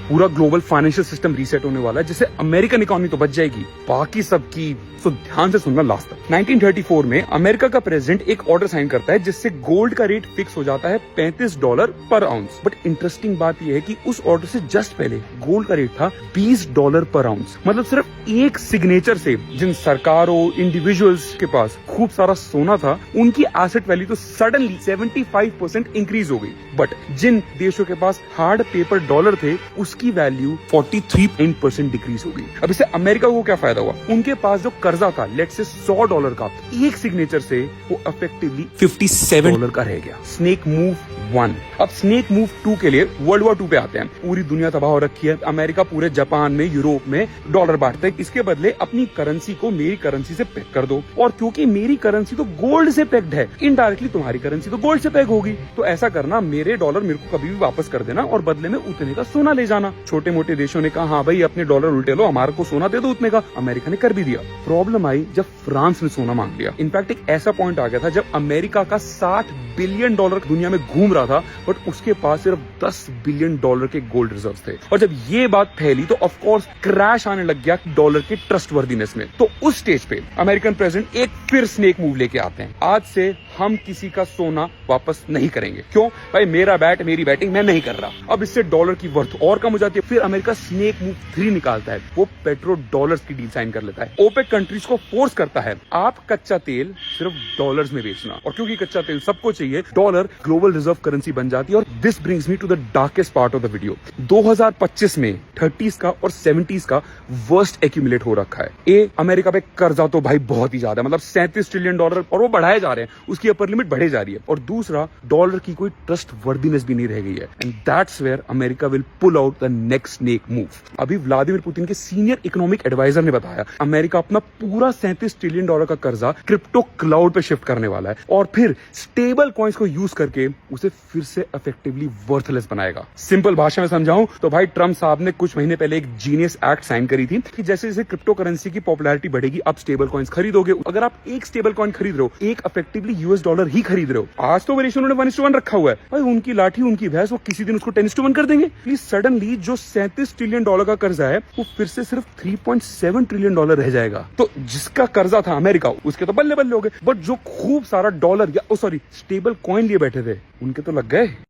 पूरा global financial system reset होने वाला है, जिससे अमेरिकन इकोनॉमी तो बच जाएगी, बाकी सबकी। तो ध्यान से सुनना लास्ट तक। 1934 में अमेरिका का प्रेसिडेंट एक ऑर्डर साइन करता है जिससे गोल्ड का रेट फिक्स हो जाता है $35 पर आउंस। बट इंटरेस्टिंग बात यह है कि उस ऑर्डर से जस्ट पहले गोल्ड का रेट था $20 पर आउंस। मतलब सिर्फ एक सिग्नेचर से जिन सरकारों, इंडिविजुअल्स के पास खूब सारा सोना था, उनकी एसेट वैल्यू तो सडनली 75% इंक्रीज हो गई। बट जिन देशों के पास हार्ड पेपर डॉलर थे, उसकी वैल्यू 43% डिक्रीज हो गई। अब इससे अमेरिका को क्या फायदा हुआ? उनके पास जो कर्जा था, लेट्स से $100 का, एक सिग्नेचर से वो इफेक्टिवली $57 का रह गया। Snake move 1। अब स्नेक मूव 2 के लिए वर्ल्ड वॉर 2 पे आते हैं। पूरी दुनिया तबाह हो रखी है। अमेरिका पूरे जापान में, यूरोप में डॉलर बांटता है। इसके बदले अपनी करेंसी को मेरी करेंसी से पैक कर दो, और क्योंकि मेरी करेंसी तो गोल्ड से पैक्ड है, इनडायरेक्टली तुम्हारी करेंसी तो गोल्ड से पैक होगी। तो ऐसा करना, मेरे डॉलर मेरे को कभी भी वापस कर देना और बदले में उतने का सोना ले जाना। छोटे मोटे देशों ने कहा हाँ भाई अपने डॉलर उल्टे लो, हमारे को सोना दे दो उतने का। अमेरिका ने कर भी दिया। प्रॉब्लम आई जब फ्रांस ने सोना मांग लिया। इनफैक्ट एक ऐसा पॉइंट आ गया था जब अमेरिका का $60 बिलियन दुनिया में घूम रहा था, बट उसके पास सिर्फ $10 बिलियन के गोल्ड रिजर्व थे। और जब ये बात फैली तो ऑफ कोर्स क्रैश आने लग गया डॉलर के ट्रस्टवर्दीनेस में। तो उस स्टेज पे अमेरिकन प्रेसिडेंट एक फिर स्नेक मूव लेके आते हैं। आज से हम किसी का सोना वापस नहीं करेंगे। क्यों भाई? मेरा बैट मेरी बैटिंग, मैं नहीं कर रहा। अब इससे डॉलर की वर्थ और कम हो जाती है। फिर अमेरिका स्नेक मूव 3 निकालता है। वो पेट्रो डॉलर्स की डील साइन कर लेता है। ओपेक कंट्रीज को फोर्स करता है आप कच्चा तेल सिर्फ डॉलर्स में बेचना। और क्योंकि कच्चा तेल सबको चाहिए, डॉलर ग्लोबल रिजर्व करेंसी बन जाती है। और this brings me to the darkest part of the video. 2025 में 30s का और 70s का वर्स्ट एक्यूमुलेट हो रखा है। अमेरिका पे कर्जा तो भाई बहुत ही ज्यादा, मतलब $37 ट्रिलियन, और वो बढ़ाए जा रहे हैं, उसकी अपर लिमिट बढ़े जा रही है। और दूसरा, डॉलर की कोई ट्रस्ट वर्दीनेस भी नहीं रह गई है। And that's where America will pull out the next snake move. अभी व्लादिमीर पुतिन के सीनियर इकोनॉमिक एडवाइजर ने बताया अमेरिका अपना पूरा $37 ट्रिलियन का कर्जा क्रिप्टो क्लाउड पे शिफ्ट करने वाला है, और फिर स्टेबल कॉइन्स को यूज करके उसे फिर से इफेक्टिवली वर्थलेस बनाएगा। सिंपल भाषा में समझाऊं तो भाई, ट्रम्प साहब ने कुछ महीने पहले एक जीनियस एक्ट साइन करी थी कि जैसे जैसे क्रिप्टो करेंसी की पॉपुलैरिटी बढ़ेगी, आप स्टेबल कॉइन्स खरीदोगे। अगर आप एक स्टेबल कॉइन खरीद रहे हो, एक इफेक्टिवली US डॉलर ही खरीद रहे हो। आज तो वो रेशियो उन्होंने 1:1 रखा हुआ है। भाई उनकी लाठी उनकी भैंस, वो किसी दिन उसको 10:1 कर देंगे। प्लीज सडनली जो $37 ट्रिलियन का कर्जा है, वो फिर से सिर्फ $3.7 ट्रिलियन रह जाएगा। तो जिसका कर्जा था अमेरिका, उसके तो बल्ले बल्ले हो गए। बट जो खूब सारा डॉलर या स्टेबल कॉइन लिए बैठे थे, उनके तो लग गए।